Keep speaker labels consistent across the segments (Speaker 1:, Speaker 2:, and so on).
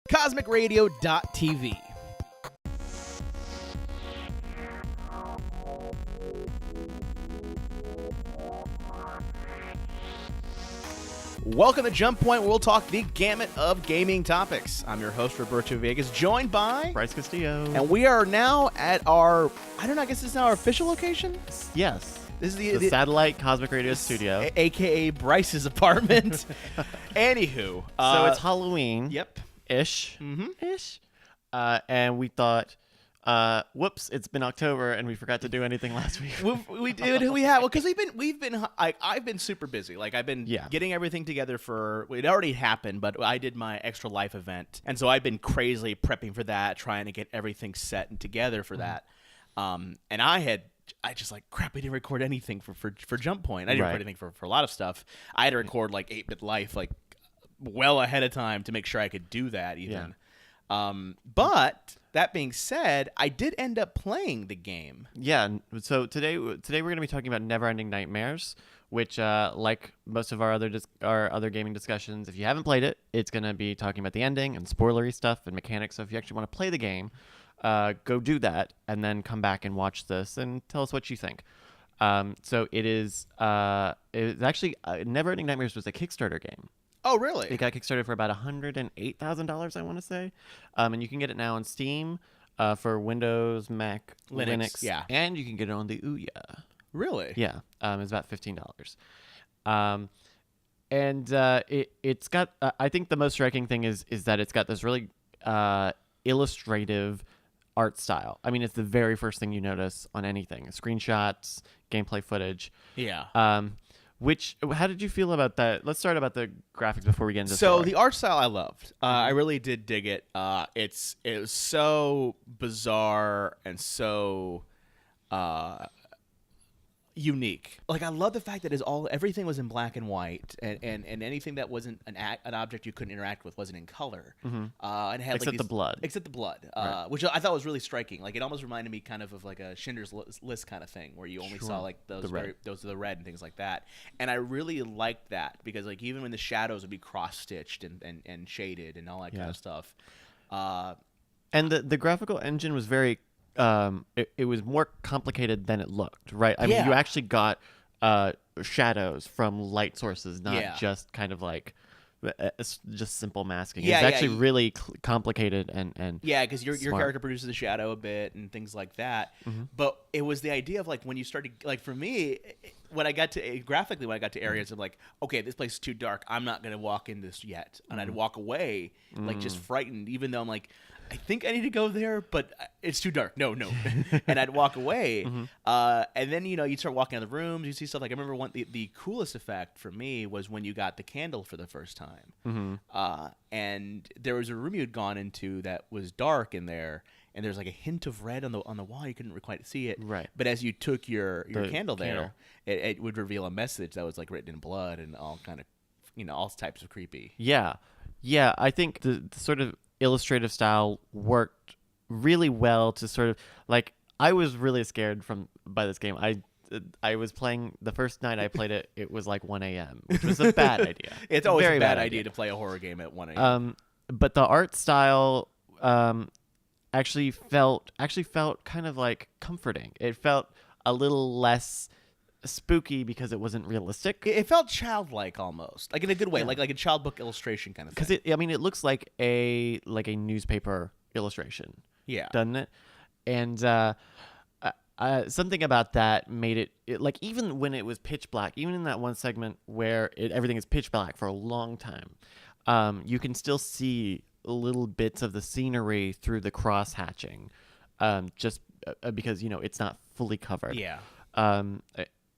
Speaker 1: CosmicRadio.TV. Welcome to Jump Point, where we'll talk the gamut of gaming topics. I'm your host, Roberto Vegas, joined by
Speaker 2: Bryce Castillo.
Speaker 1: And we are now at our, I don't know, I guess this is now our official location?
Speaker 2: Yes.
Speaker 1: This is
Speaker 2: the satellite Cosmic Radio studio.
Speaker 1: A.k.a. Bryce's apartment. Anywho.
Speaker 2: So it's Halloween.
Speaker 1: Yep.
Speaker 2: Ish.
Speaker 1: Mm-hmm.
Speaker 2: Ish. And we thought, whoops, it's been October and we forgot to do anything last week.
Speaker 1: we did. We have. Well, because I've been super busy. Like, I've been getting everything together for, it already happened, but I did my Extra Life event. And so I've been crazily prepping for that, trying to get everything set and together for that. And I just like, crap, we didn't record anything for Jump Point. I didn't record anything for a lot of stuff. I had to record like 8-Bit Life like well ahead of time to make sure I could do that even. But that being said, I did end up playing the game.
Speaker 2: Yeah. So today we're going to be talking about Neverending Nightmares, which like most of our other gaming discussions, if you haven't played it, it's going to be talking about the ending and spoilery stuff and mechanics. So if you actually want to play the game, go do that and then come back and watch this and tell us what you think. So it is actually Neverending Nightmares was a Kickstarter game.
Speaker 1: Oh, really?
Speaker 2: It got kickstarted for about $108,000, I want to say. And you can get it now on Steam for Windows, Mac, Linux.
Speaker 1: Yeah.
Speaker 2: And you can get it on the Ouya.
Speaker 1: Really?
Speaker 2: Yeah. It's about $15. It's got, I think the most striking thing is that it's got this really illustrative art style. I mean, it's the very first thing you notice on anything. Screenshots, gameplay footage.
Speaker 1: Yeah.
Speaker 2: How did you feel about that? Let's start about the graphics before we get into
Speaker 1: the art style I loved. I really did dig it. It was so bizarre and so unique. Like, I love the fact that everything was in black and white, and anything that wasn't an object you couldn't interact with wasn't in color. And it had
Speaker 2: except the blood.
Speaker 1: Except the blood,
Speaker 2: right.
Speaker 1: Which I thought was really striking. Like, it almost reminded me kind of like a Schindler's List kind of thing, where you only saw like those are the red and things like that. And I really liked that because, like, even when the shadows would be cross stitched and shaded and all that kind of stuff.
Speaker 2: And the graphical engine was very. It was more complicated than it looked, right? I mean, you actually got shadows from light sources, not just kind of like just simple masking. It's actually really complicated and
Speaker 1: because your character produces a shadow a bit and things like that. But it was the idea of, like, when you started, like, for me, when I got to areas of like, okay, this place is too dark, I'm not gonna walk in this yet, and I'd walk away like just frightened, even though I'm like, I think I need to go there, but it's too dark. No. And I'd walk away. And then, you'd start walking out of the rooms. You see stuff like, I remember the coolest effect for me was when you got the candle for the first time. And there was a room you'd gone into that was dark in there, and there's like a hint of red on the wall. You couldn't quite see it.
Speaker 2: Right.
Speaker 1: But as you took your candle there, it would reveal a message that was like written in blood and all kind of, all types of creepy.
Speaker 2: Yeah. I think the sort of illustrative style worked really well to sort of, like, I was really scared by this game. I was playing the first night I played it. It was like 1 a.m., which was a bad idea.
Speaker 1: It's always a bad idea to play a horror game at 1 a.m.
Speaker 2: But the art style actually felt kind of like comforting. It felt a little less spooky because it wasn't realistic.
Speaker 1: It felt childlike almost, like in a good way, like a child book illustration kind of thing.
Speaker 2: Because it looks like a newspaper illustration. Yeah, doesn't it? And something about that made it like, even when it was pitch black, even in that one segment where everything is pitch black for a long time, you can still see little bits of the scenery through the cross hatching, just because it's not fully covered.
Speaker 1: Yeah.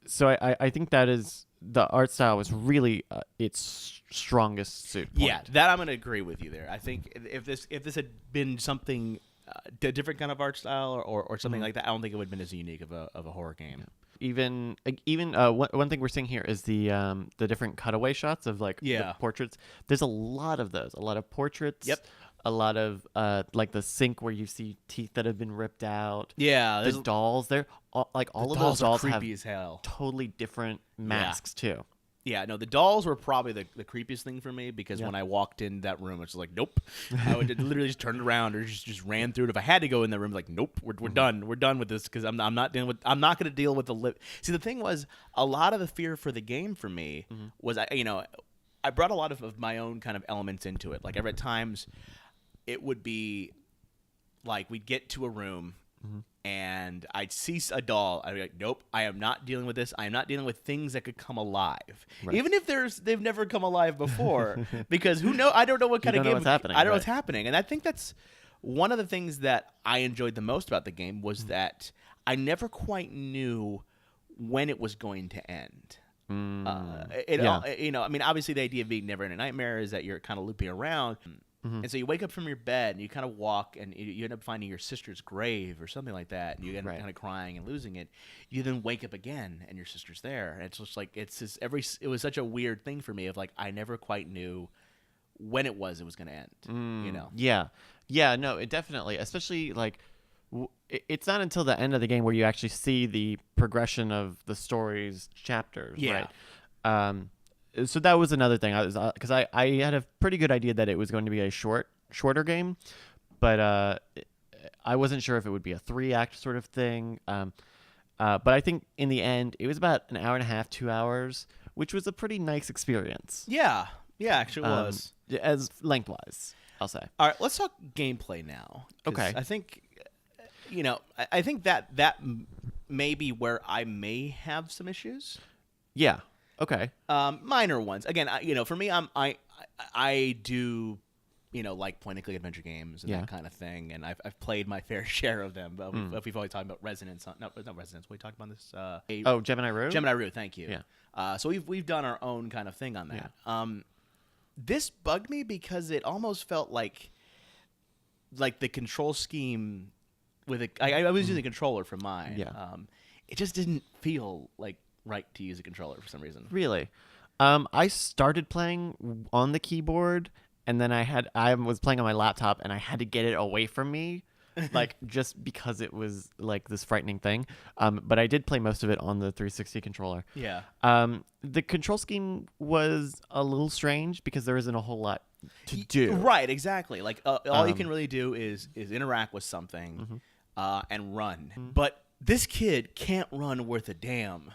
Speaker 2: So I think that is, the art style was really its strongest suit point.
Speaker 1: Yeah, that I'm going to agree with you there. I think if this had been something, a different kind of art style or something like that, I don't think it would have been as unique of a horror game. Yeah.
Speaker 2: Even one thing we're seeing here is the different cutaway shots of the portraits. There's a lot of those, a lot of portraits.
Speaker 1: Yep.
Speaker 2: A lot of like the sink where you see teeth that have been ripped out.
Speaker 1: Yeah,
Speaker 2: the dolls. They're all of those dolls
Speaker 1: creepy
Speaker 2: have
Speaker 1: as hell.
Speaker 2: Totally different masks too.
Speaker 1: Yeah, no, the dolls were probably the creepiest thing for me because when I walked in that room, I was like, nope. I would literally just turn around or just ran through it. If I had to go in the room, like, nope, we're done. We're done with this because I'm not going to deal with the lip. See, the thing was, a lot of the fear for the game for me was, I brought a lot of my own kind of elements into it. Like, at times, it would be like we'd get to a room. And I'd see a doll. I'd be like, nope, I am not dealing with this. I am not dealing with things that could come alive. Right. Even if they've never come alive before. Because I don't know what kind of game.
Speaker 2: What's happening,
Speaker 1: I don't know what's happening. And I think that's one of the things that I enjoyed the most about the game was that I never quite knew when it was going to end. Obviously the idea of being Neverending Nightmare is that you're kind of looping around. And so you wake up from your bed and you kind of walk and you end up finding your sister's grave or something like that. And you end up kind of crying and losing it. You then wake up again and your sister's there. And it's just like, it was such a weird thing for me of like, I never quite knew when it was going to end,
Speaker 2: Yeah. Yeah, no, it definitely, especially like, it's not until the end of the game where you actually see the progression of the story's chapters, right? So that was another thing. I was because I had a pretty good idea that it was going to be a shorter game, but I wasn't sure if it would be a 3-act sort of thing. But I think in the end, it was about an hour and a half, 2 hours, which was a pretty nice experience.
Speaker 1: Yeah, actually was
Speaker 2: as lengthwise, I'll say.
Speaker 1: All right, let's talk gameplay now.
Speaker 2: Okay,
Speaker 1: I think I think that may be where I may have some issues.
Speaker 2: Yeah. Okay.
Speaker 1: Minor ones. Again, for me, I do, like point-and-click adventure games and that kind of thing, and I've played my fair share of them. But we've always talked about Resonance. Not Resonance. We talked about this.
Speaker 2: Gemini Rue.
Speaker 1: Gemini Rue. Thank you.
Speaker 2: Yeah.
Speaker 1: So we've done our own kind of thing on that. Yeah. This bugged me because it almost felt like the control scheme with I was using a controller for mine. Yeah. It just didn't feel like right to use a controller for some reason.
Speaker 2: Really? I started playing on the keyboard, and then I was playing on my laptop, and I had to get it away from me, like just because it was like this frightening thing. But I did play most of it on the 360 controller.
Speaker 1: Yeah.
Speaker 2: The control scheme was a little strange because there isn't a whole lot to do.
Speaker 1: Right. Exactly. Like all you can really do is interact with something, and run. But this kid can't run worth a damn.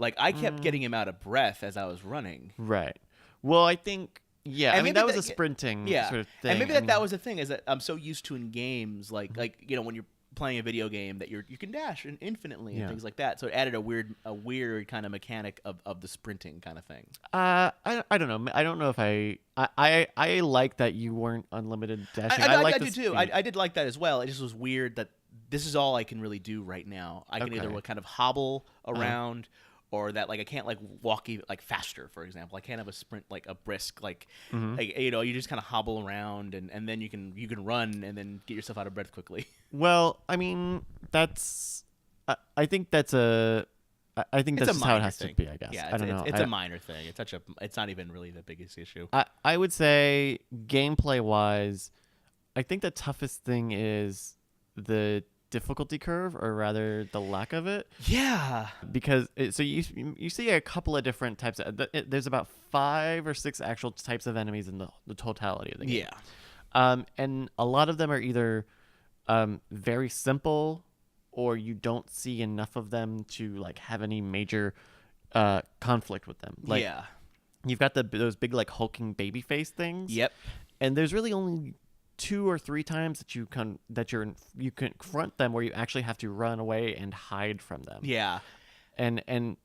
Speaker 1: Like, I kept getting him out of breath as I was running.
Speaker 2: Right. Well, I think, and that was a sprinting sort of thing.
Speaker 1: And maybe that was the thing, is that I'm so used to in games, like when you're playing a video game, that you can dash infinitely and things like that. So it added a weird kind of mechanic of the sprinting kind of thing.
Speaker 2: I don't know. I don't know if I like that you weren't unlimited dashing.
Speaker 1: I do too. I did like that as well. It just was weird that this is all I can really do right now. I can either kind of hobble around, or that I can't walk faster, for example. I can't have a sprint a brisk you just kind of hobble around and then you can run and then get yourself out of breath quickly.
Speaker 2: Well, I mean I think that's just how it has to be, I guess.
Speaker 1: Yeah,
Speaker 2: I don't know.
Speaker 1: It's a minor thing. It's not even really the biggest issue.
Speaker 2: I would say gameplay wise, I think the toughest thing is the difficulty curve, or rather the lack of it.
Speaker 1: Yeah,
Speaker 2: because you see a couple of different types there's about 5 or 6 actual types of enemies in the totality of the game. And a lot of them are either very simple, or you don't see enough of them to have any major conflict with them. You've got those big hulking baby face things.
Speaker 1: Yep.
Speaker 2: And there's really only 2 or 3 times that you confront them where you actually have to run away and hide from them.
Speaker 1: Yeah.
Speaker 2: And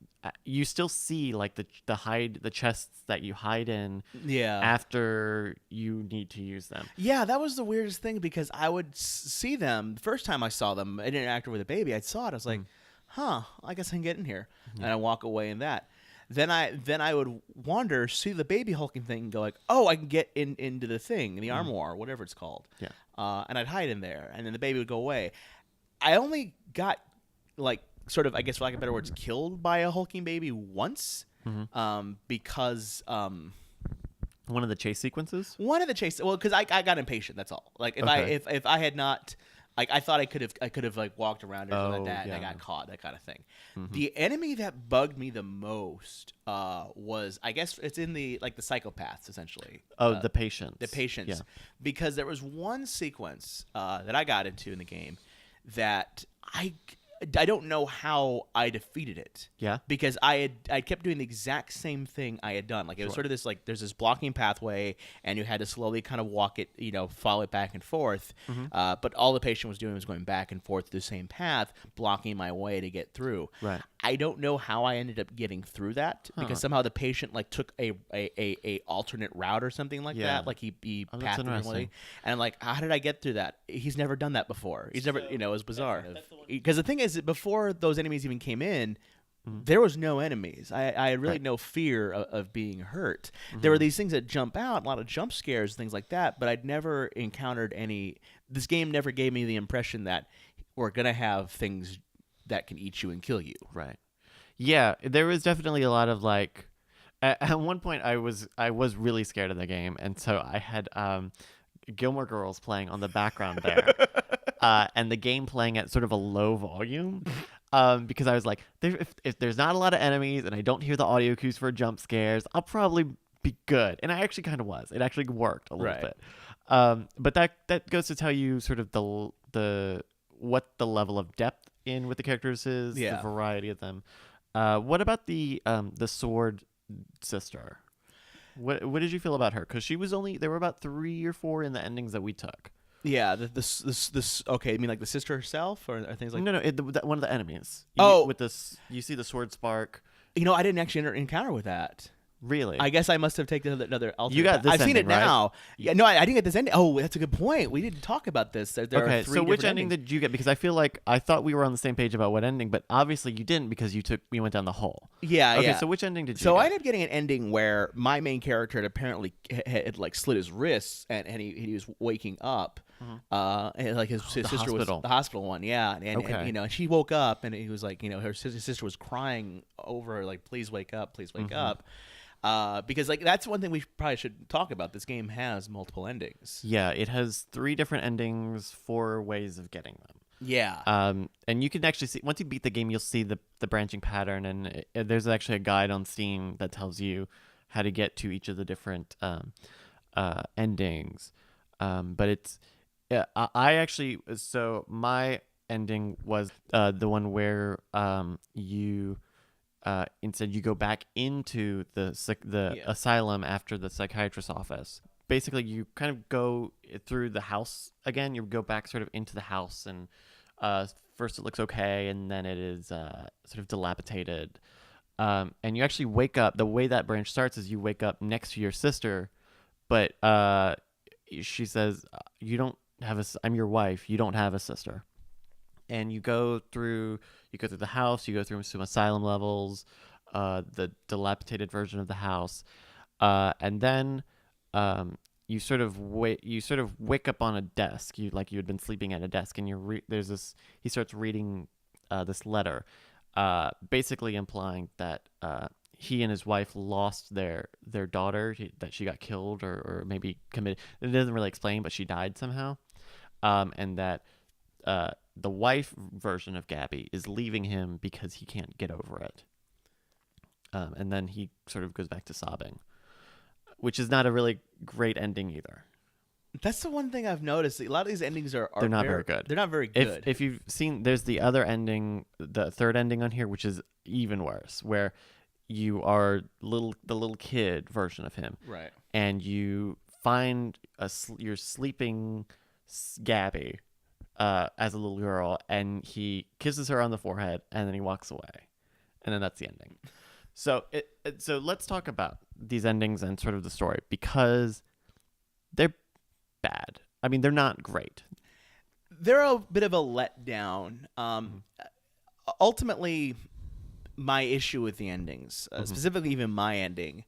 Speaker 2: you still see the chests that you hide in.
Speaker 1: Yeah.
Speaker 2: After you need to use them.
Speaker 1: Yeah, that was the weirdest thing, because I would see them the first time I saw them. I didn't interact with a baby. I saw it. I was like, I guess I can get in here, and I walk away in that. Then I would wander, see the baby hulking thing, and go I can get into the thing, the armoire, or whatever it's called.
Speaker 2: Yeah.
Speaker 1: And I'd hide in there, and then the baby would go away. I only got sort of, I guess for lack of better words, killed by a hulking baby once, because
Speaker 2: one of the chase sequences.
Speaker 1: Well, because I got impatient. That's all. If I had not Like I thought I could have like walked around or something like that, and I
Speaker 2: yeah.
Speaker 1: got caught, that kind of thing. The enemy that bugged me the most was, I guess it's in the psychopaths essentially.
Speaker 2: The patients.
Speaker 1: The patients,
Speaker 2: Yeah.
Speaker 1: because there was one sequence that I got into in the game that I don't know how I defeated it.
Speaker 2: Yeah.
Speaker 1: Because I kept doing the exact same thing I had done. Like it was sort of this there's this blocking pathway, and you had to slowly kind of walk it, follow it back and forth. But all the patient was doing was going back and forth through the same path, blocking my way to get through.
Speaker 2: Right.
Speaker 1: I don't know how I ended up getting through that because somehow the patient took a alternate route or something like that. Like he passed differently, and I'm like, how did I get through that? He's never done that before. He's never, it was bizarre. Because the thing is, before those enemies even came in, there was no enemies. I had really no fear of being hurt. There were these things that jump out, a lot of jump scares, things like that, but I'd never encountered any. This game never gave me the impression that we're going to have things that can eat you and kill you.
Speaker 2: Right. Yeah, there was definitely a lot of like. At one point, I was really scared of the game, and so I had Gilmore Girls playing on the background there, and the game playing at sort of a low volume, because I was like, if there's not a lot of enemies and I don't hear the audio cues for jump scares, I'll probably be good. And I actually kind of was. It actually worked a little bit. But that goes to tell you sort of the what the level of depth in with the characters is, the variety of them. What about the sword sister? What did you feel about her? Because there were about 3 or 4 in the endings that we took.
Speaker 1: Yeah, this okay. I mean, like the sister herself, or things like
Speaker 2: no, one of the enemies. You see the sword spark.
Speaker 1: I didn't actually encounter with that.
Speaker 2: Really?
Speaker 1: I guess I must have taken another alternate.
Speaker 2: You got this.
Speaker 1: I've seen it
Speaker 2: right?
Speaker 1: now. Yeah, no, I didn't get this ending. Oh, that's a good point. We didn't talk about this. There are 3
Speaker 2: so which ending
Speaker 1: endings.
Speaker 2: did you get? Because I feel like I thought we were on the same page about what ending, but obviously you didn't because we went down the hole.
Speaker 1: Yeah,
Speaker 2: okay,
Speaker 1: yeah.
Speaker 2: So which ending did you
Speaker 1: So
Speaker 2: get?
Speaker 1: I ended up getting an ending where my main character had apparently had slit his wrists, and he was waking up. And his sister
Speaker 2: hospital.
Speaker 1: was the hospital one, yeah, and she woke up, and he was like, her sister was crying over her, like, please wake up, because that's one thing we probably should talk about. This game has multiple endings.
Speaker 2: Yeah, it has 3 different endings, 4 ways of getting them.
Speaker 1: Yeah.
Speaker 2: And you can actually see, once you beat the game, you'll see the branching pattern, and there's actually a guide on Steam that tells you how to get to each of the different endings. But it's I actually, so my ending was the one where you instead you go back into the asylum after the psychiatrist's office. Basically, you kind of go through the house again. You go back sort of into the house, and first it looks okay, and then it is sort of dilapidated. And you actually wake up. The way that branch starts is you wake up next to your sister, but she says, "You don't have I'm your wife. You don't have a sister." And you go through the house. You go through some asylum levels, the dilapidated version of the house, and then you sort of wake up on a desk. You had been sleeping at a desk, and he starts reading this letter, basically implying that he and his wife lost their daughter, that she got killed or maybe committed. It doesn't really explain, but she died somehow, and that the wife version of Gabby is leaving him because he can't get over it. And then he sort of goes back to sobbing, which is not a really great ending either.
Speaker 1: That's the one thing I've noticed. A lot of these endings they're
Speaker 2: not very good.
Speaker 1: They're not very good.
Speaker 2: If you've seen, there's the other ending, the third ending on here, which is even worse, where you are the little kid version of him,
Speaker 1: right? And
Speaker 2: you find your sleeping Gabby as a little girl, and he kisses her on the forehead, and then he walks away, and then that's the ending. So so let's talk about these endings and sort of the story, because they're bad. I mean, they're not great.
Speaker 1: They're a bit of a letdown. Ultimately, my issue with the endings, specifically even my ending,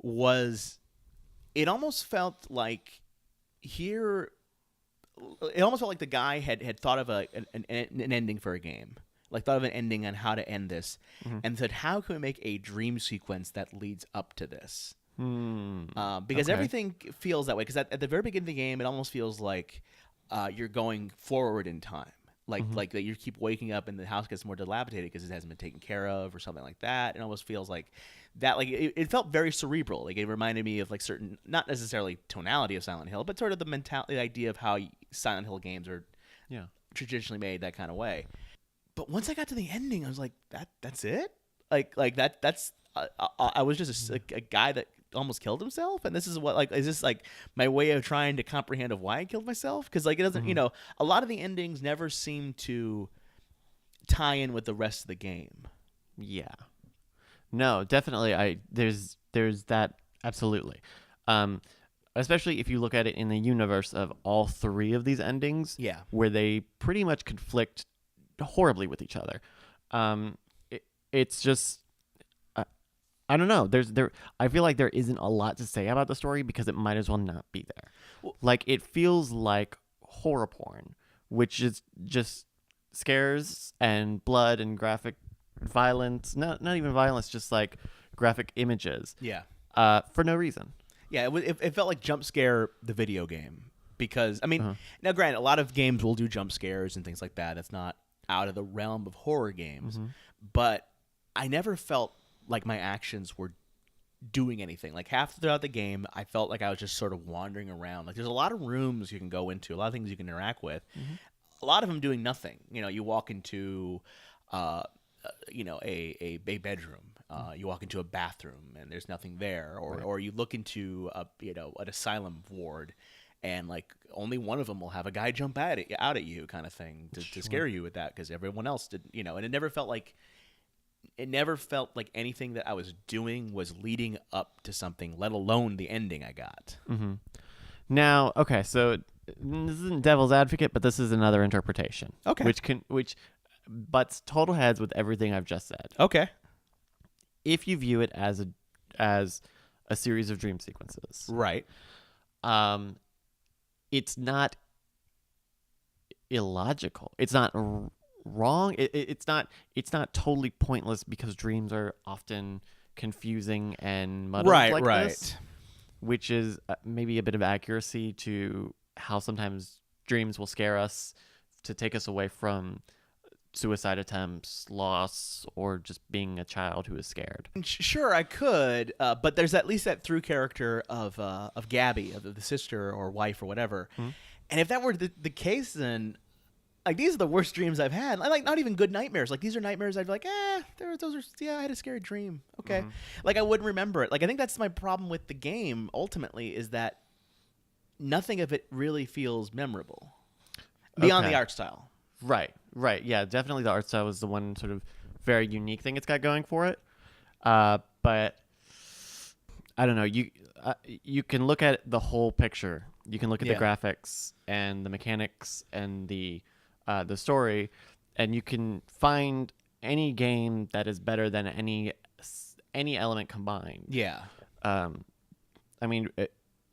Speaker 1: was it almost felt like the guy had thought of an ending for a game. Like, thought of an ending on how to end this, and said, how can we make a dream sequence that leads up to this? Because everything feels that way. Because at the very beginning of the game, it almost feels like you're going forward in time. Like that you keep waking up and the house gets more dilapidated because it hasn't been taken care of or something like that. It almost feels like that. Like it felt very cerebral. Like it reminded me of like certain, not necessarily tonality of Silent Hill, but sort of the mentality, the idea of how Silent Hill games are traditionally made that kind of way. But once I got to the ending, I was like, that's it. That's I was just a guy that almost killed himself, and this is what, like, is this like my way of trying to comprehend of why I killed myself? Because like it doesn't, a lot of the endings never seem to tie in with the rest of the game.
Speaker 2: Yeah, no, definitely. There's that, absolutely. Especially if you look at it in the universe of all three of these endings, where they pretty much conflict horribly with each other. It's just. I don't know. I feel like there isn't a lot to say about the story because it might as well not be there. Well, like, it feels like horror porn, which is just scares and blood and graphic violence. Not even violence, just like graphic images.
Speaker 1: Yeah.
Speaker 2: For no reason.
Speaker 1: Yeah, it felt like Jump Scare the video game because, I mean, now granted, a lot of games will do jump scares and things like that. It's not out of the realm of horror games, but I never felt like my actions were doing anything. Like half throughout the game, I felt like I was just sort of wandering around. Like there's a lot of rooms you can go into, a lot of things you can interact with. A lot of them doing nothing. You walk into, a bedroom. You walk into a bathroom and there's nothing there, or you look into an asylum ward, and like only one of them will have a guy jump out at you, kind of thing, to scare you with that, because everyone else did. And it never felt like. It never felt like anything that I was doing was leading up to something, let alone the ending I got.
Speaker 2: Now, okay, so this isn't devil's advocate, but this is another interpretation.
Speaker 1: Okay.
Speaker 2: Which butts total heads with everything I've just said.
Speaker 1: Okay.
Speaker 2: If you view it as a series of dream sequences.
Speaker 1: Right.
Speaker 2: It's not illogical. It's not wrong. It's not totally pointless because dreams are often confusing and muddled like this, which is maybe a bit of accuracy to how sometimes dreams will scare us to take us away from suicide attempts, loss, or just being a child who is scared.
Speaker 1: Sure, I could, but there's at least that through character of Gabby, of the sister or wife or whatever. And if that were the case, then like these are the worst dreams I've had. Like not even good nightmares. Like these are nightmares I'd be like, I had a scary dream. Okay. Like I wouldn't remember it. Like I think that's my problem with the game ultimately, is that nothing of it really feels memorable beyond the art style.
Speaker 2: Right. Yeah, definitely the art style is the one sort of very unique thing it's got going for it. But I don't know. You can look at the whole picture. You can look at the graphics and the mechanics and the story, and you can find any game that is better than any element combined.
Speaker 1: Yeah.
Speaker 2: I mean,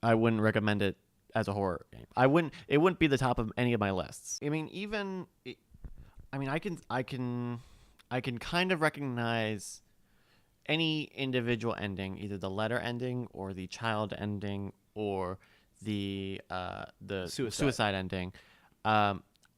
Speaker 2: I wouldn't recommend it as a horror game. It wouldn't be the top of any of my lists. I mean, I can kind of recognize any individual ending, either the letter ending or the child ending or the suicide ending.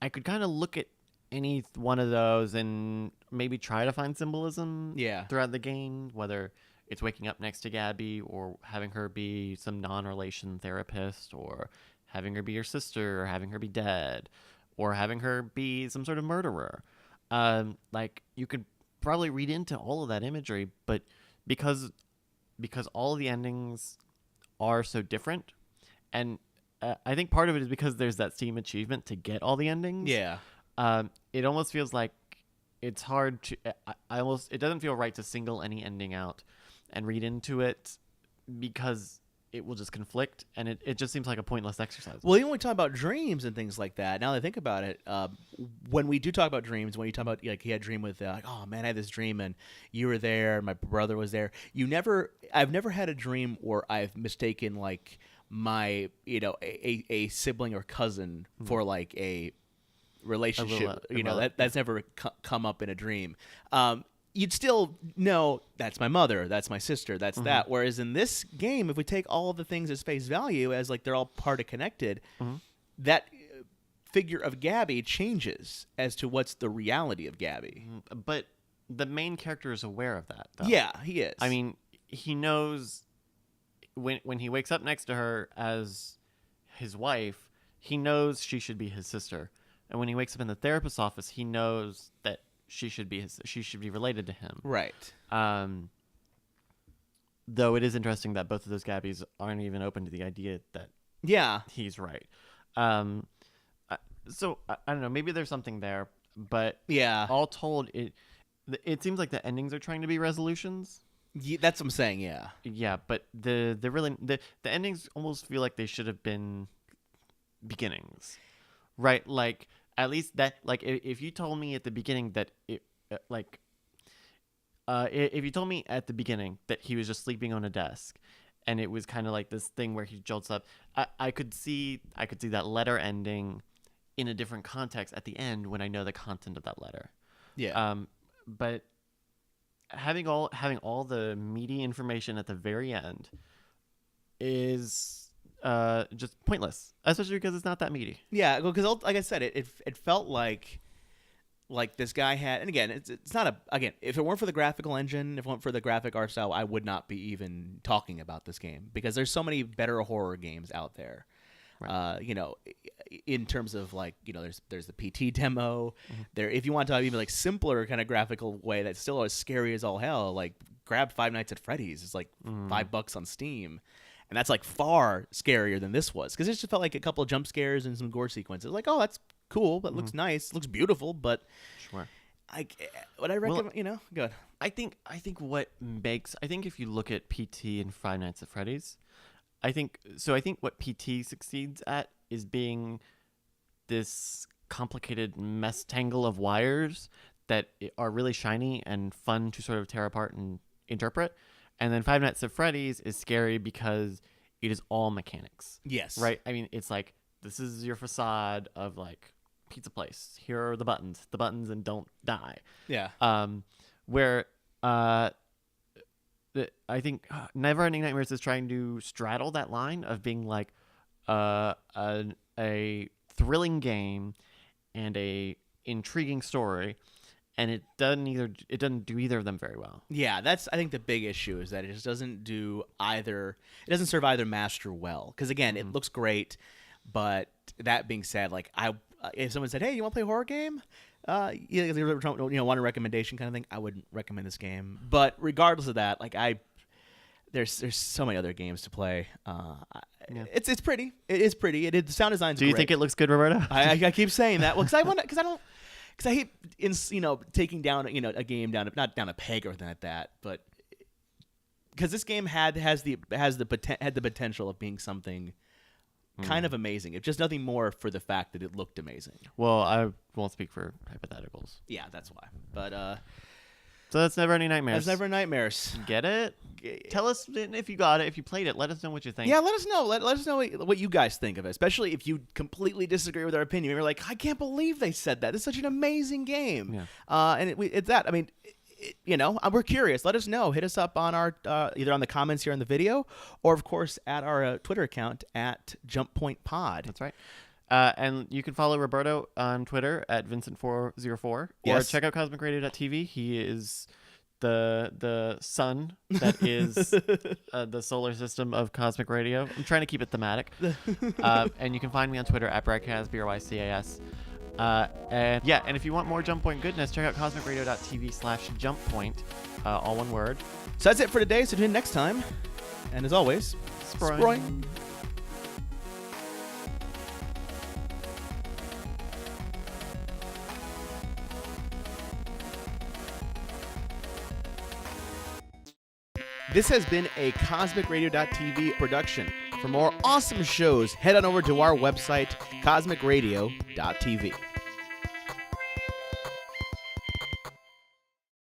Speaker 2: I could kind of look at any one of those and maybe try to find symbolism throughout the game, whether it's waking up next to Gabby or having her be some non-relation therapist or having her be your sister or having her be dead or having her be some sort of murderer. Like you could probably read into all of that imagery, but because all of the endings are so different, and I think part of it is because there's that Steam achievement to get all the endings.
Speaker 1: Yeah.
Speaker 2: It almost feels like it's hard to. It doesn't feel right to single any ending out and read into it because it will just conflict, and it just seems like a pointless exercise.
Speaker 1: Well, even when we talk about dreams and things like that, now that I think about it, when we do talk about dreams, when you talk about like he had a dream with like, oh man, I had this dream and you were there, and my brother was there. I've never had a dream where I've mistaken like my a sibling or cousin for like a relationship. That's never come up in a dream. You'd still know that's my mother, that's my sister, that's that. Whereas in this game, if we take all of the things as face value, as like they're all part of connected, that figure of Gabby changes as to what's the reality of Gabby.
Speaker 2: But the main character is aware of that, though.
Speaker 1: Yeah, he is.
Speaker 2: I mean, he knows when he wakes up next to her as his wife, he knows she should be his sister. And when he wakes up in the therapist's office, he knows that she should be related to him.
Speaker 1: Right.
Speaker 2: Though it is interesting that both of those Gabbies aren't even open to the idea that he's right. So I don't know. Maybe there's something there, but all told, it seems like the endings are trying to be resolutions.
Speaker 1: Yeah, that's what I'm saying. Yeah.
Speaker 2: Yeah, but the endings almost feel like they should have been beginnings, right? Like at least that, like if you told me at the beginning that if you told me at the beginning that he was just sleeping on a desk, and it was kind of like this thing where he jolts up, I could see that letter ending in a different context at the end when I know the content of that letter.
Speaker 1: Yeah.
Speaker 2: But having all the meaty information at the very end is just pointless, especially because it's not that meaty.
Speaker 1: Yeah, because like I said, it felt like this guy had, and again, it's not if it weren't for the graphical engine, if it weren't for the graphic art style, I would not be even talking about this game, because there's so many better horror games out there. Right. In terms of there's the PT demo. Mm-hmm. There, if you want to have even like simpler kind of graphical way that's still as scary as all hell, like grab Five Nights at Freddy's. It's like $5 on Steam, and that's like far scarier than this was, because it just felt like a couple of jump scares and some gore sequences. Like, oh, that's cool, that looks nice, looks beautiful, but
Speaker 2: sure.
Speaker 1: What I recommend, good.
Speaker 2: I think if you look at PT and Five Nights at Freddy's, I think what PT succeeds at is being this complicated mess tangle of wires that are really shiny and fun to sort of tear apart and interpret. And then Five Nights at Freddy's is scary because it is all mechanics.
Speaker 1: Yes.
Speaker 2: Right? I mean, it's like, this is your facade of like pizza place. Here are the buttons and don't die.
Speaker 1: Yeah.
Speaker 2: Where I think Neverending Nightmares is trying to straddle that line of being like a thrilling game and a intriguing story, and it doesn't do either of them very well.
Speaker 1: Yeah, that's, I think, the big issue, is that it just doesn't do either. It doesn't serve either master well, because again, it looks great, but that being said, like if someone said, "Hey, you want to play a horror game?" Want a recommendation kind of thing, I wouldn't recommend this game. But regardless of that, like there's so many other games to play. It's pretty. It is pretty. The sound design's
Speaker 2: great. Do you
Speaker 1: great.
Speaker 2: think it looks good, Roberto?
Speaker 1: I keep saying that. Well, because I hate taking down a game not down a peg or anything like that, but because this game had the potential of being something kind of amazing. It's just nothing more for the fact that it looked amazing.
Speaker 2: Well, I won't speak for hypotheticals.
Speaker 1: Yeah, that's why. But
Speaker 2: so that's Neverending Nightmares.
Speaker 1: That's Neverending Nightmares.
Speaker 2: Get it? Tell us if you got it, if you played it. Let us know what you think.
Speaker 1: Yeah, let us know. Let us know what you guys think of it, especially if you completely disagree with our opinion. You're like, I can't believe they said that. It's such an amazing game. Yeah. And it's that. I mean, we're curious. Let us know. Hit us up on our either on the comments here on the video, or of course at our Twitter account at JumpPointPod.
Speaker 2: That's right. And you can follow Roberto on Twitter at Vincent404, or check out CosmicRadio.TV. He is the sun that is the solar system of Cosmic Radio. I'm trying to keep it thematic. And you can find me on Twitter at Brycas, BRYCAS. And if you want more Jump Point goodness, check out CosmicRadio.TV/JumpPoint, all one word.
Speaker 1: So that's it for today. So tune in next time. And as always, Sproing. This has been a CosmicRadio.TV production. For more awesome shows, head on over to our website, CosmicRadio.TV.